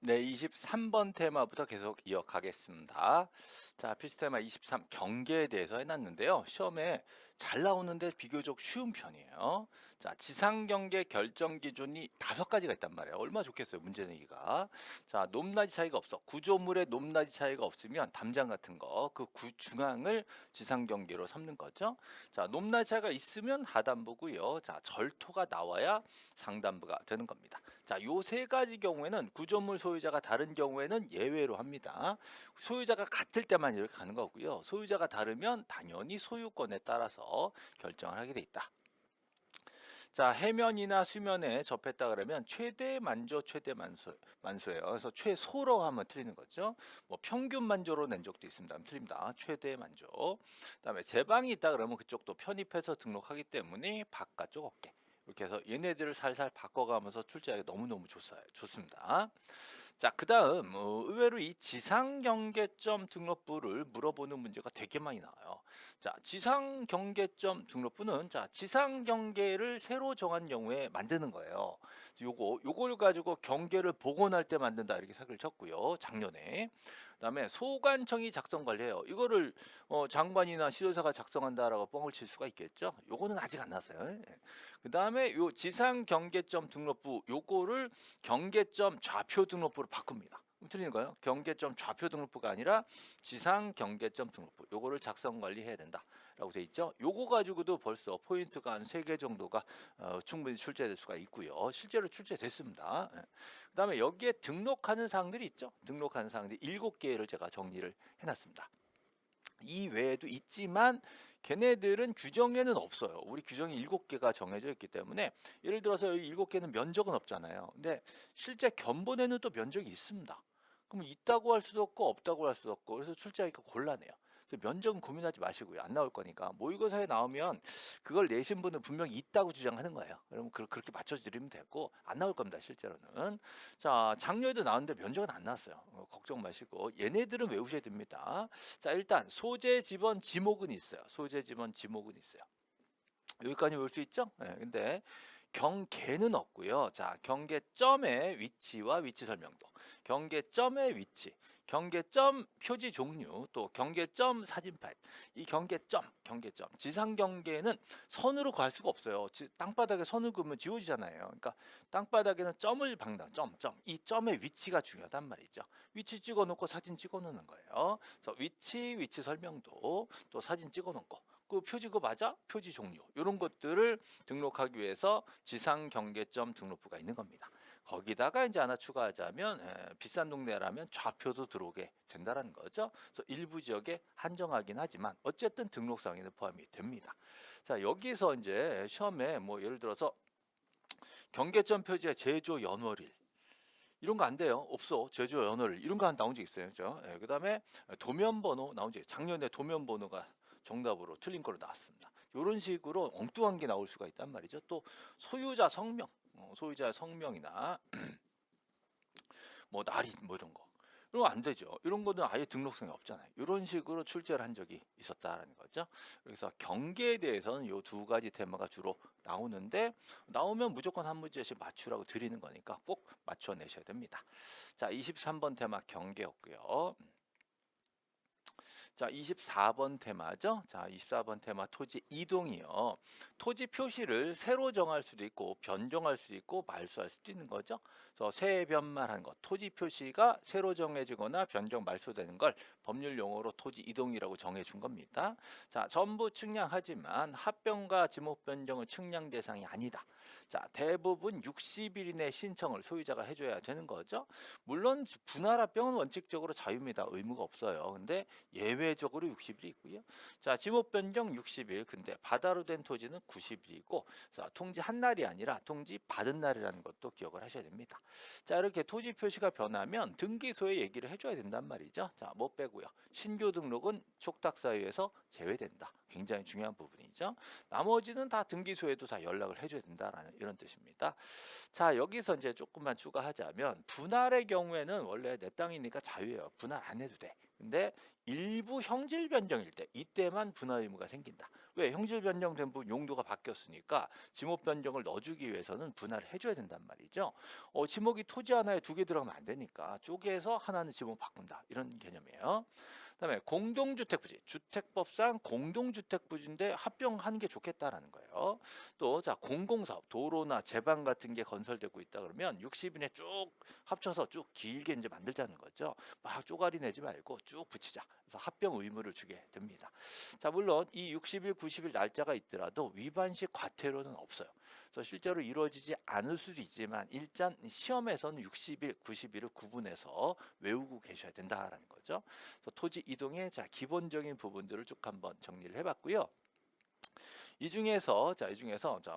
네, 23번 테마부터 계속 이어가겠습니다. 자, 필수 테마 23 경계에 대해서 해놨는데요. 시험에 잘 나오는데 비교적 쉬운 편이에요. 자, 지상 경계 결정 기준이 5가지가 있단 말이에요. 얼마나 좋겠어요, 문제 내기가. 자, 높낮이 차이가 없어. 구조물의 높낮이 차이가 없으면 담장 같은 거, 그 중앙을 지상 경계로 삼는 거죠. 자, 높낮이 차이가 있으면 하단부고요. 자, 절토가 나와야 상단부가 되는 겁니다. 자, 요 3가지 경우에는 구조물 소유자가 다른 경우에는 예외로 합니다. 소유자가 같을 때만 이렇게 가는 거고요. 소유자가 다르면 당연히 소유권에 따라서 결정을 하게 돼 있다. 자, 해면이나 수면에 접했다 그러면 최대 만조, 최대 만소예요. 그래서 최소로 하면 틀리는 거죠. 뭐 평균 만조로 낸 적도 있습니다. 틀립니다. 최대 만조. 그다음에 제방이 있다 그러면 그쪽도 편입해서 등록하기 때문에 바깥쪽 어깨. 이렇게 해서 얘네들을 살살 바꿔가면서 출제하기 너무너무 좋습니다. 자, 그 다음 의외로 이 지상경계점 등록부를 물어보는 문제가 되게 많이 나와요. 자, 지상경계점 등록부는 자, 지상경계를 새로 정한 경우에 만드는 거예요. 요걸 가지고 경계를 복원할 때 만든다 이렇게 사기를 쳤고요. 작년에. 그다음에 소관청이 작성 관리해요. 이거를 장관이나 시도사가 작성한다라고 뻥을 칠 수가 있겠죠. 요거는 아직 안 났어요. 그다음에 요 지상경계점 등록부 요거를 경계점 좌표 등록부로 바꿉니다. 틀리는 거예요. 경계점 좌표 등록부가 아니라 지상 경계점 등록부. 요거를 작성 관리해야 된다라고 돼 있죠. 요거 가지고도 벌써 포인트가 한 3개 정도가 충분히 출제될 수가 있고요. 실제로 출제됐습니다. 예. 그다음에 여기에 등록하는 사항들이 있죠. 등록하는 사항들이 7개를 제가 정리를 해놨습니다. 이 외에도 있지만 걔네들은 규정에는 없어요. 우리 규정이 7개가 정해져 있기 때문에 예를 들어서 여기 7개는 면적은 없잖아요. 근데 실제 견본에는 또 면적이 있습니다. 그럼 있다고 할 수도 없고 없다고 할 수도 없고 그래서 출제하기가 곤란해요. 그래서 면적은 고민하지 마시고요. 안 나올 거니까 모의고사에 나오면 그걸 내신 분은 분명히 있다고 주장하는 거예요. 그러면 그렇게 맞춰드리면 되고 안 나올 겁니다. 실제로는. 자, 작년에도 나왔는데 면적은 안 나왔어요. 걱정 마시고 얘네들은 외우셔야 됩니다. 자, 일단 소재 지번 지목은 있어요. 소재 지번 지목은 있어요. 여기까지 올 수 있죠? 네, 근데 경계는 없고요. 자, 경계점의 위치와 위치 설명도, 경계점의 위치, 경계점 표지 종류, 또 경계점 사진 파일. 이 경계점. 지상 경계는 선으로 갈 수가 없어요. 땅바닥에 선을 그으면 지워지잖아요. 그러니까 땅바닥에는 점을 박는다. 점. 이 점의 위치가 중요하단 말이죠. 위치 찍어놓고 사진 찍어놓는 거예요. 그래서 위치 설명도 또 사진 찍어놓고. 그 표지 그거 맞아? 표지 종류 이런 것들을 등록하기 위해서 지상 경계점 등록부가 있는 겁니다. 거기다가 이제 하나 추가하자면 비싼 동네라면 좌표도 들어오게 된다는 거죠. 그래서 일부 지역에 한정하긴 하지만 어쨌든 등록상에는 포함이 됩니다. 자, 여기서 이제 시험에 뭐 예를 들어서 경계점 표지에 제조 연월일 이런 거 안 돼요. 없어. 제조 연월일 이런 거 나온 적 있어요. 그죠? 그다음에 도면 번호 나온 적 작년에 도면 번호가 정답으로 틀린 걸로 나왔습니다. 이런 식으로 엉뚱한 게 나올 수가 있단 말이죠. 또 소유자 성명, 소유자 성명이나 뭐 날인 뭐 이런 거. 이런 거 안 되죠. 이런 거는 아예 등록성이 없잖아요. 이런 식으로 출제를 한 적이 있었다라는 거죠. 그래서 경계에 대해서는 이 2가지 테마가 주로 나오는데 나오면 무조건 한 문제씩 맞추라고 드리는 거니까 꼭 맞춰내셔야 됩니다. 자, 23번 테마 경계였고요. 자, 24번 테마죠. 자, 24번 테마 토지 이동이요. 토지 표시를 새로 정할 수도 있고 변경할 수도 있고 말소할 수도 있는 거죠. 그래서 새 변말한 것, 토지 표시가 새로 정해지거나 변경 말소되는 걸 법률 용어로 토지 이동이라고 정해준 겁니다. 자, 전부 측량하지만 합병과 지목 변경은 측량 대상이 아니다. 자, 대부분 60일 이내 신청을 소유자가 해줘야 되는 거죠. 물론 분할 합병은 원칙적으로 자유입니다. 의무가 없어요. 근데 예외적으로 60일이 있고요. 자, 지목 변경 60일. 근데 바다로 된 토지는 90일이고, 자, 통지 한 날이 아니라 통지 받은 날이라는 것도 기억을 하셔야 됩니다. 자, 이렇게 토지 표시가 변하면 등기소에 얘기를 해줘야 된단 말이죠. 자, 뭐 빼고요. 신규 등록은 촉탁 사유에서 제외된다. 굉장히 중요한 부분이죠. 나머지는 다 등기소에도 다 연락을 해줘야 된다라는 이런 뜻입니다. 자, 여기서 이제 조금만 추가하자면 분할의 경우에는 원래 내 땅이니까 자유예요. 분할 안 해도 돼. 근데 일부 형질 변경일 때 이때만 분할 의무가 생긴다. 왜? 형질 변경된 부분 용도가 바뀌었으니까 지목 변경을 넣어주기 위해서는 분할을 해줘야 된단 말이죠. 지목이 토지 하나에 두 개 들어가면 안 되니까 쪼개서 하나는 지목 바꾼다. 이런 개념이에요. 그다음에 공동주택 부지, 주택법상 공동주택 부지인데 합병하는 게 좋겠다라는 거예요. 또 자 공공사업, 도로나 제방 같은 게 건설되고 있다 그러면 60인에 쭉 합쳐서 쭉 길게 이제 만들자는 거죠. 막 쪼가리 내지 말고 쭉 붙이자. 그래서 합병 의무를 주게 됩니다. 자 물론 이 60일, 90일 날짜가 있더라도 위반 시 과태료는 없어요. 그래서 실제로 이루어지지 않을 수도 있지만 일단 시험에서는 60일, 90일을 구분해서 외우고 계셔야 된다라는 거죠. 그래서 토지 이동의 자 기본적인 부분들을 쭉 한번 정리를 해봤고요. 이 중에서 자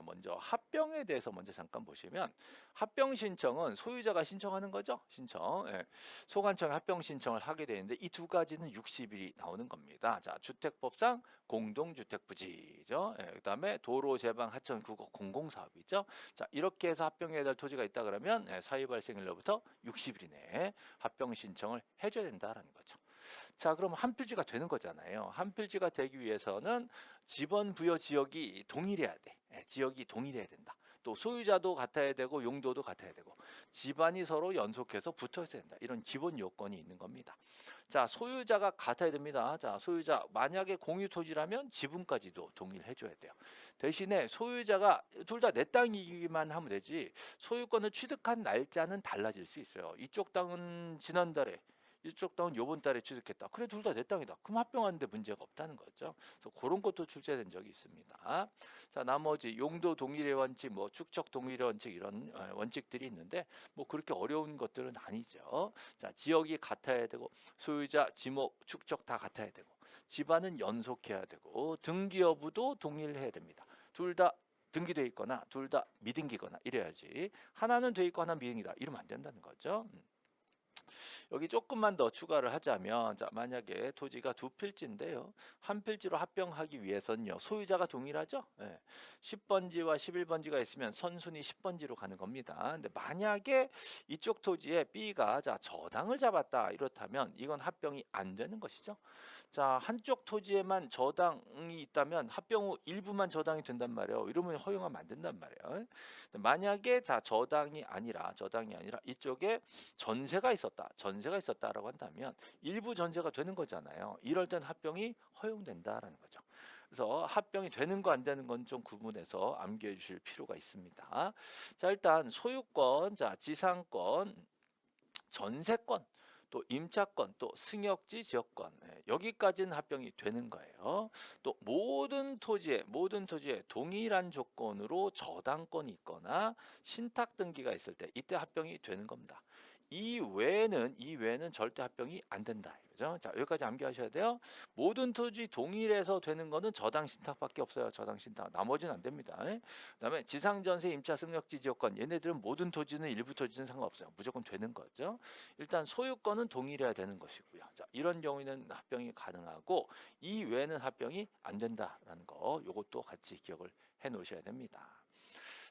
먼저 합병에 대해서 먼저 잠깐 보시면 합병 신청은 소유자가 신청하는 거죠. 신청. 예. 소관청에 합병 신청을 하게 되는데 이 두 가지는 60일이 나오는 겁니다. 자, 주택법상 공동주택 부지죠. 예. 그다음에 도로 제방 하천 국어 공공사업이죠. 자, 이렇게 해서 합병해야 될 토지가 있다 그러면 사유 발생일로부터 60일 이내에 합병 신청을 해줘야 된다라는 거죠. 자, 그럼 한 필지가 되는 거잖아요. 한 필지가 되기 위해서는 지번 부여 지역이 동일해야 돼. 지역이 동일해야 된다. 또 소유자도 같아야 되고 용도도 같아야 되고 집안이 서로 연속해서 붙어 있어야 된다. 이런 기본 요건이 있는 겁니다. 자, 소유자가 같아야 됩니다. 자, 소유자 만약에 공유 토지라면 지분까지도 동일해 줘야 돼요. 대신에 소유자가 둘 다 내 땅이기만 하면 되지 소유권을 취득한 날짜는 달라질 수 있어요. 이쪽 땅은 지난달에 이쪽 땅은 요번 달에 취득했다. 그래 둘 다 내 땅이다. 그럼 합병하는데 문제가 없다는 거죠. 그래서 그런 것도 출제된 적이 있습니다. 자, 나머지 용도 동일의 원칙, 뭐 축적 동일의 원칙 이런 원칙들이 있는데 뭐 그렇게 어려운 것들은 아니죠. 자, 지역이 같아야 되고 소유자, 지목, 축적 다 같아야 되고 집안은 연속해야 되고 등기 여부도 동일해야 됩니다. 둘 다 등기돼 있거나 둘 다 미등기거나 이래야지 하나는 돼 있고 하나는 미등기다 이러면 안 된다는 거죠. 여기 조금만 더 추가를 하자면 자 만약에 토지가 두 필지인데요. 한 필지로 합병하기 위해서는요. 소유자가 동일하죠. 10번지와 11번지가 있으면 선순위 10번지로 가는 겁니다. 근데 만약에 이쪽 토지에 B가 자 저당을 잡았다 이렇다면 이건 합병이 안 되는 것이죠. 자 한쪽 토지에만 저당이 있다면 합병 후 일부만 저당이 된단 말이에요. 이러면 허용하면 안 된단 말이에요. 만약에 자 저당이 아니라 이쪽에 전세가 있었다라고 한다면 일부 전세가 되는 거잖아요. 이럴 땐 합병이 허용된다라는 거죠. 그래서 합병이 되는 거 안 되는 건 좀 구분해서 암기해 주실 필요가 있습니다. 자 일단 소유권, 자 지상권, 전세권, 또 임차권, 또 승역지 지역권 여기까지는 합병이 되는 거예요. 또 모든 토지에 동일한 조건으로 저당권이 있거나 신탁 등기가 있을 때 이때 합병이 되는 겁니다. 이 외에는 절대 합병이 안 된다. 그죠? 자, 여기까지 암기하셔야 돼요. 모든 토지 동일해서 되는 거는 저당 신탁밖에 없어요. 저당 신탁. 나머지는 안 됩니다. 그다음에 지상 전세 임차 승역지 지역권 얘네들은 모든 토지는 일부 토지는 상관없어요. 무조건 되는 거죠. 일단 소유권은 동일해야 되는 것이고요. 자, 이런 경우에는 합병이 가능하고 이 외에는 합병이 안 된다라는 거. 요것도 같이 기억을 해 놓으셔야 됩니다.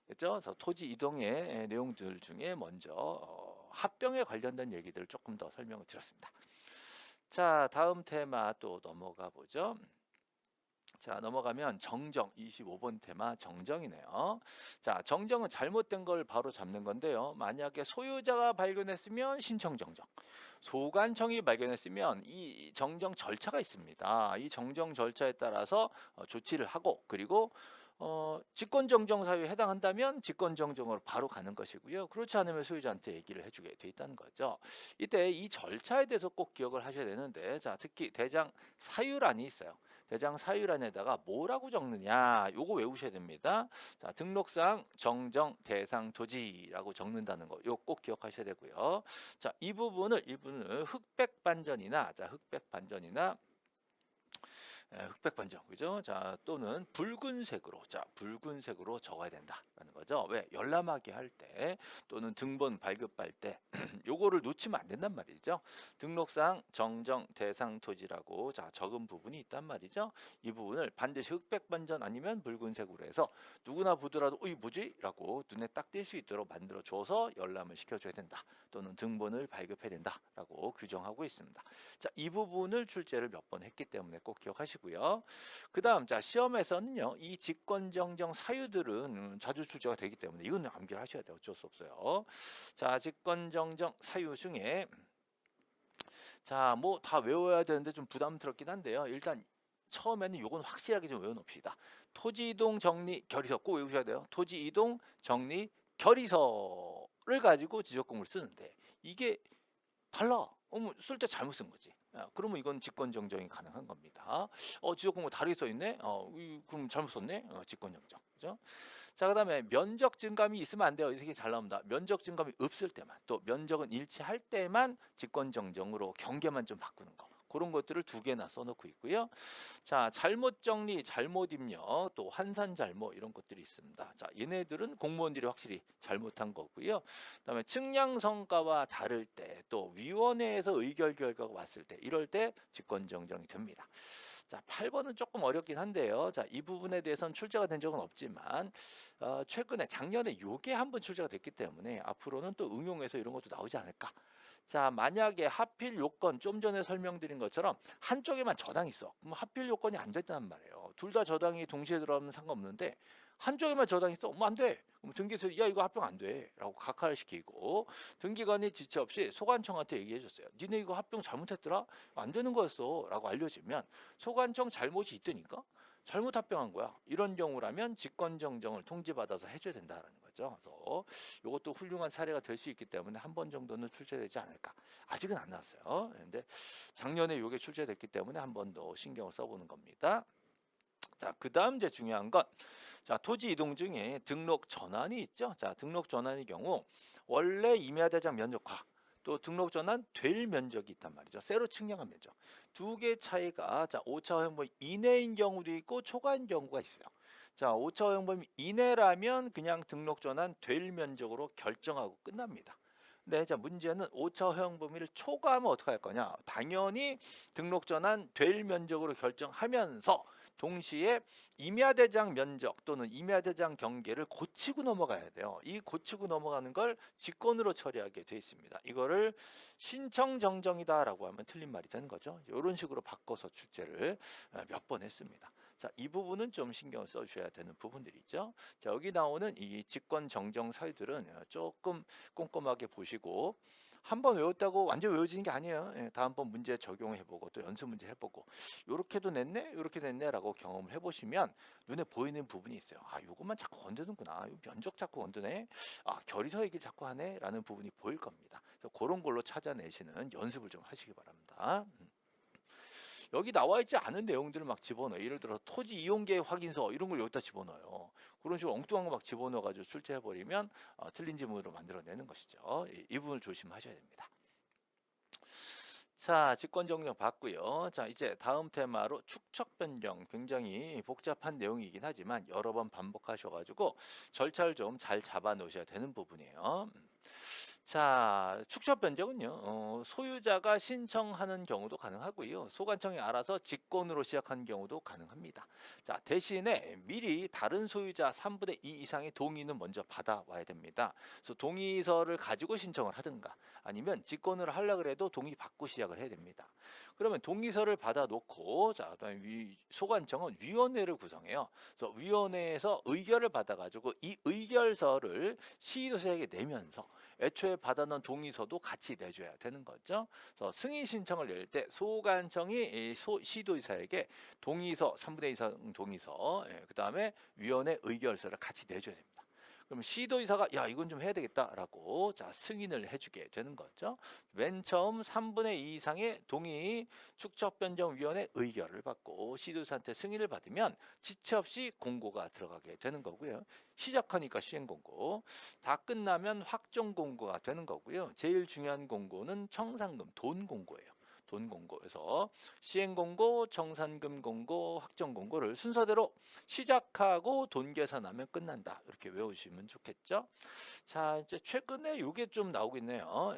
됐죠? 그래서 토지 이동의 내용들 중에 먼저 합병에 관련된 얘기들을 조금 더 설명을 드렸습니다. 자, 다음 테마 또 넘어가 보죠. 자, 넘어가면 정정 25번 테마 정정이네요. 자, 정정은 잘못된 걸 바로 잡는 건데요. 만약에 소유자가 발견했으면 신청 정정. 소관청이 발견했으면 이 정정 절차가 있습니다. 이 정정 절차에 따라서 조치를 하고 그리고 직권정정 사유에 해당한다면 직권정정으로 바로 가는 것이고요. 그렇지 않으면 소유자한테 얘기를 해주게 돼 있다는 거죠. 이때 이 절차에 대해서 꼭 기억을 하셔야 되는데, 자 특히 대장 사유란이 있어요. 대장 사유란에다가 뭐라고 적느냐, 요거 외우셔야 됩니다. 자 등록상 정정 대상 토지라고 적는다는 거, 요 꼭 기억하셔야 되고요. 자 이 부분을 흑백 반전이나 흑백 반정, 그죠? 자, 또는 붉은색으로, 자, 붉은색으로 적어야 된다라는 거죠. 왜? 열람하게 할 때 또는 등본 발급할 때 요거를 놓치면 안 된단 말이죠. 등록상 정정 대상 토지라고 자 적은 부분이 있단 말이죠. 이 부분을 반드시 흑백 반전 아니면 붉은색으로 해서 누구나 보더라도 이 뭐지? 라고 눈에 딱 띌 수 있도록 만들어 줘서 열람을 시켜줘야 된다. 또는 등본을 발급해야 된다라고 규정하고 있습니다. 자, 이 부분을 출제를 몇 번 했기 때문에 꼭 기억하시고요. 그 다음 자 시험에서는요 이 직권정정 사유들은 자주 출제가 되기 때문에 이건 암기를 하셔야 돼요. 어쩔 수 없어요. 자, 직권정정 사유 중에 자 뭐 다 외워야 되는데 좀 부담스럽긴 한데요. 일단 처음에는 요건 확실하게 좀 외워놓읍시다. 토지이동 정리 결의서 꼭 외우셔야 돼요. 토지이동 정리 결의서를 가지고 지적공을 쓰는데 이게 달라. 쓸 때 잘못 쓴 거지. 그러면 이건 직권정정이 가능한 겁니다. 지적공고 다르게 써 있네. 그럼 잘못 썼네. 직권정정. 그죠? 자, 그다음에 면적 증감이 있으면 안 돼요. 이게 잘 나옵니다. 면적 증감이 없을 때만, 또 면적은 일치할 때만 직권정정으로 경계만 좀 바꾸는 거. 그런 것들을 두 개나 써놓고 있고요. 자, 잘못 정리, 잘못 입력, 또 환산 잘못 이런 것들이 있습니다. 자, 얘네들은 공무원들이 확실히 잘못한 거고요. 그다음에 측량 성과와 다를 때, 또 위원회에서 의결 결과가 왔을 때, 이럴 때 직권정정이 됩니다. 자, 8번은 조금 어렵긴 한데요. 자, 이 부분에 대해서는 출제가 된 적은 없지만 최근에 작년에 요게 한번 출제가 됐기 때문에 앞으로는 또 응용해서 이런 것도 나오지 않을까. 자, 만약에 하필 요건 좀 전에 설명드린 것처럼 한쪽에만 저당이 있어. 그럼 하필 요건이 안 됐단 말이에요. 둘 다 저당이 동시에 들어가면 상관없는데 한쪽에만 저당이 있어. 안 돼. 그럼 등기소에 야 이거 합병 안 돼. 라고 각하를 시키고 등기관이 지체 없이 소관청한테 얘기해 줬어요. 니네 이거 합병 잘못했더라? 안 되는 거였어. 라고 알려주면 소관청 잘못이 있다니까? 잘못 합병한 거야. 이런 경우라면 직권정정을 통지받아서 해줘야 된다는 거죠. 그래서 이것도 훌륭한 사례가 될 수 있기 때문에 한 번 정도는 출제되지 않을까. 아직은 안 나왔어요. 근데 작년에 이게 출제됐기 때문에 한 번 더 신경을 써보는 겁니다. 자, 그 다음 이제 중요한 건 자, 토지 이동 중에 등록 전환이 있죠. 자, 등록 전환의 경우 원래 임야대장 면적과 또 등록 전환 될 면적이 있단 말이죠. 새로 측량한 면적. 두 개 차이가 자, 오차 허용범위 이내인 경우도 있고 초과인 경우가 있어요. 자, 오차 허용범위 이내라면 그냥 등록 전환 될 면적으로 결정하고 끝납니다. 네, 자 문제는 오차 허용 범위를 초과하면 어떻게 할 거냐? 당연히 등록 전환 될 면적으로 결정하면서 동시에 임야대장 면적 또는 임야대장 경계를 고치고 넘어가야 돼요. 이 고치고 넘어가는 걸 직권으로 처리하게 돼 있습니다. 이거를 신청 정정이다라고 하면 틀린 말이 되는 거죠. 이런 식으로 바꿔서 출제를 몇 번 했습니다. 자, 이 부분은 좀 신경을 써주셔야 되는 부분들이 있죠. 자, 여기 나오는 이 직권 정정 사유들은 조금 꼼꼼하게 보시고 한 번 외웠다고 완전 외워지는 게 아니에요. 다음번 문제 적용해보고 또 연습 문제 해보고 요렇게도 냈네, 요렇게 냈네라고 경험을 해보시면 눈에 보이는 부분이 있어요. 아, 요것만 자꾸 건드는구나. 면적 자꾸 건드네. 아, 결의서 얘기를 자꾸 하네라는 부분이 보일 겁니다. 그래서 그런 걸로 찾아내시는 연습을 좀 하시기 바랍니다. 여기 나와 있지 않은 내용들을 막 집어넣어. 예를 들어 토지 이용계획 확인서 이런 걸 여기다 집어넣어요. 그런 식으로 엉뚱한 거 막 집어넣어가지고 출제해버리면 틀린 지문으로 만들어내는 것이죠. 이 부분을 조심하셔야 됩니다. 자, 직권정정 봤고요. 자, 이제 다음 테마로 축척 변경. 굉장히 복잡한 내용이긴 하지만 여러 번 반복하셔가지고 절차를 좀 잘 잡아 놓으셔야 되는 부분이에요. 자, 축척 변경은요. 소유자가 신청하는 경우도 가능하고요. 소관청이 알아서 직권으로 시작하는 경우도 가능합니다. 자, 대신에 미리 다른 소유자 3분의 2 이상의 동의는 먼저 받아와야 됩니다. 그래서 동의서를 가지고 신청을 하든가 아니면 직권을 하려고 해도 동의 받고 시작을 해야 됩니다. 그러면 동의서를 받아놓고 자, 그다음에 소관청은 위원회를 구성해요. 그래서 위원회에서 의결을 받아가지고 이 의결서를 시도자에게 내면서 애초에 받아놓은 동의서도 같이 내줘야 되는 거죠. 그래서 승인 신청을 낼 때 소관청이 시도의사에게 동의서 3분의 2 이상 동의서, 그 다음에 위원회 의결서를 같이 내줘야 됩니다. 그럼 시도의사가 야 이건 좀 해야 되겠다라고 자 승인을 해주게 되는 거죠. 맨 처음 3분의 2 이상의 동의 축척변경위원회 의결을 받고 시도의사한테 승인을 받으면 지체 없이 공고가 들어가게 되는 거고요. 시작하니까 시행공고, 다 끝나면 확정공고가 되는 거고요. 제일 중요한 공고는 청산금 돈 공고예요. 돈 공고에서 시행 공고, 청산금 공고, 확정 공고를 순서대로 시작하고 돈 계산하면 끝난다. 이렇게 외우시면 좋겠죠. 자, 이제 최근에 이게 좀 나오고 있네요.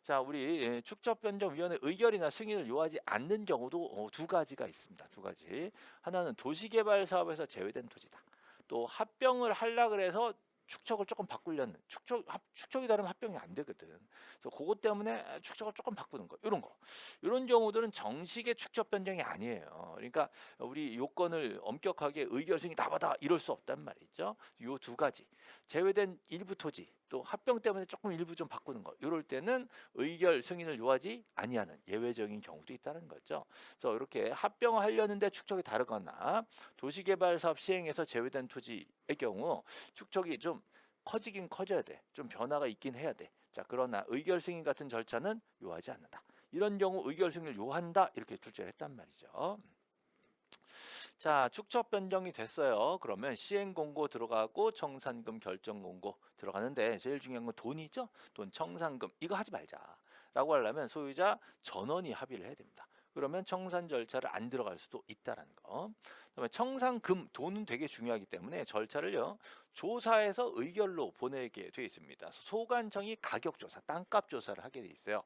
자, 우리 축적변경위원회 의결이나 승인을 요하지 않는 경우도 두 가지가 있습니다. 두 가지. 하나는 도시개발 사업에서 제외된 토지다. 또 합병을 하려 그래서 축척을 조금 바꾸려는 축척이 다르면 합병이 안 되거든. 그래서 그것 때문에 축척을 조금 바꾸는 거, 이런 경우들은 정식의 축적 변경이 아니에요. 그러니까 우리 요건을 엄격하게 의결 승인 다 받아 이럴 수 없단 말이죠. 요 두 가지 제외된 일부 토지 또 합병 때문에 조금 일부 좀 바꾸는 거, 이럴 때는 의결 승인을 요하지 아니하는 예외적인 경우도 있다는 거죠. 그래서 이렇게 합병하려는데 축척이 다르거나 도시개발 사업 시행에서 제외된 토지의 경우 축척이 좀 커지긴 커져야 돼. 좀 변화가 있긴 해야 돼. 자, 그러나 의결 승인 같은 절차는 요하지 않는다. 이런 경우 의결 승인을 요한다. 이렇게 출제를 했단 말이죠. 자, 축척 변경이 됐어요. 그러면 시행 공고 들어가고 청산금 결정 공고 들어가는데 제일 중요한 건 돈이죠. 돈, 청산금 이거 하지 말자라고 하려면 소유자 전원이 합의를 해야 됩니다. 그러면 청산 절차를 안 들어갈 수도 있다라는 거. 그다음에 청산금 돈은 되게 중요하기 때문에 절차를요 조사해서 의결로 보내게 돼 있습니다. 소관청이 가격 조사, 땅값 조사를 하게 돼 있어요.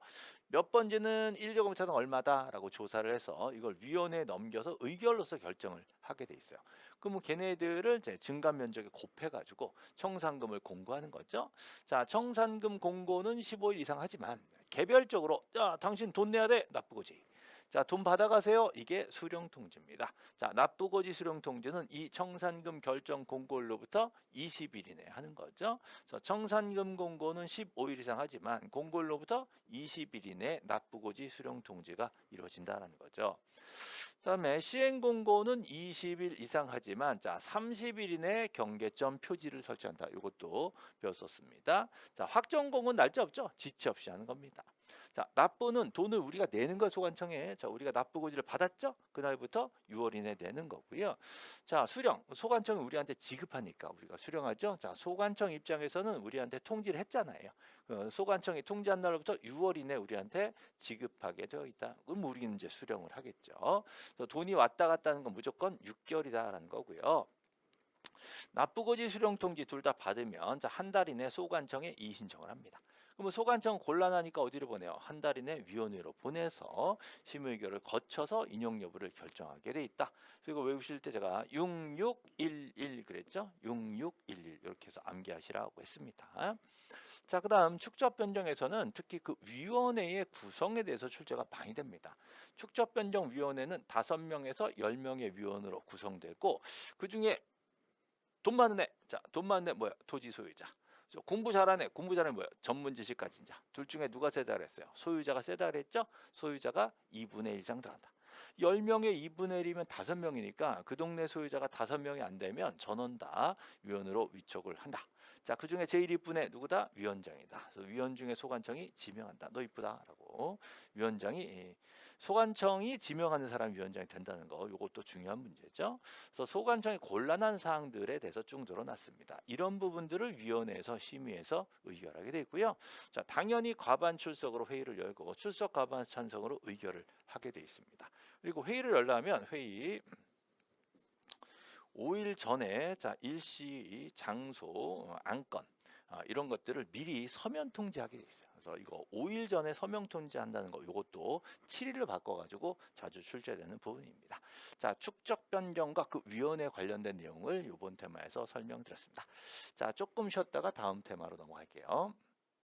몇 번지는 1제곱미터당 얼마다라고 조사를 해서 이걸 위원회에 넘겨서 의결로서 결정을 하게 돼 있어요. 그러면 걔네들을 이제 증감 면적에 곱해가지고 청산금을 공고하는 거죠. 자, 청산금 공고는 15일 이상 하지만 개별적으로 야, 당신 돈 내야 돼, 납부고지. 자, 돈 받아가세요. 이게 수령통지입니다. 자, 납부고지 수령통지는 이 청산금 결정 공고일로부터 20일 이내 하는 거죠. 그래서 청산금 공고는 15일 이상 하지만 공고일로부터 20일 이내 납부고지 수령통지가 이루어진다는 거죠. 그다음에 시행 공고는 20일 이상 하지만 자 30일 이내 경계점 표지를 설치한다. 이것도 배웠었습니다. 자, 확정 공고는 날짜 없죠. 지체 없이 하는 겁니다. 자, 납부는 돈을 우리가 내는 거 소관청에. 자, 우리가 납부고지를 받았죠? 그날부터 6월 이내 내는 거고요. 자, 수령. 소관청이 우리한테 지급하니까 우리가 수령하죠. 자, 소관청 입장에서는 우리한테 통지를 했잖아요. 소관청이 통지한 날부터 6월 이내 우리한테 지급하게 되어 있다. 그럼 우리는 이제 수령을 하겠죠. 그래서 돈이 왔다 갔다 하는 건 무조건 6개월이다라는 거고요. 납부고지 수령 통지 둘 다 받으면 자, 한 달 이내 소관청에 이의신청을 합니다. 그러면 소관청 곤란하니까 어디로 보내요? 한 달 이내 위원회로 보내서 심의결을 거쳐서 인용 여부를 결정하게 돼 있다. 그리고 외우실 때 제가 6611 그랬죠? 6611 이렇게 해서 암기하시라고 했습니다. 자, 그다음 축적 변경에서는 특히 그 위원회의 구성에 대해서 출제가 많이 됩니다. 축적 변경 위원회는 5명에서 10명의 위원으로 구성되고 그 중에 돈 많은 애, 자, 돈 많은 애 뭐야? 토지 소유자. 공부 잘하는 애, 공부 잘하는 애 뭐야? 전문 지식 가진 자. 둘 중에 누가 세다 그랬어요? 소유자가 세다 그랬죠? 소유자가 2분의 1 이상 들어간다. 10명의 2분의 1이면 5명이니까 그 동네 소유자가 5명이 안 되면 전원 다 위원으로 위촉을 한다. 자, 그 중에 제일 이쁜애 누구다? 위원장이다. 그래서 위원 중에 소관청이 지명한다. 너 이쁘다라고 위원장이 소관청이 지명하는 사람이 위원장이 된다는 거, 이것도 중요한 문제죠. 그래서 소관청이 곤란한 사항들에 대해서 쭉 드러났습니다. 이런 부분들을 위원회에서 심의해서 의결하게 되고요. 자, 당연히 과반 출석으로 회의를 열고 출석 과반 찬성으로 의결을 하게 돼 있습니다. 그리고 회의를 열려면 회의 5일 전에 자 일시, 장소, 안건 이런 것들을 미리 서면 통지하게 돼 있어요. 그래서 이거 5일 전에 서명 통지한다는 거, 이것도 7일을 바꿔가지고 자주 출제되는 부분입니다. 자, 축적 변경과 그 위원회 관련된 내용을 이번 테마에서 설명드렸습니다. 자, 조금 쉬었다가 다음 테마로 넘어갈게요.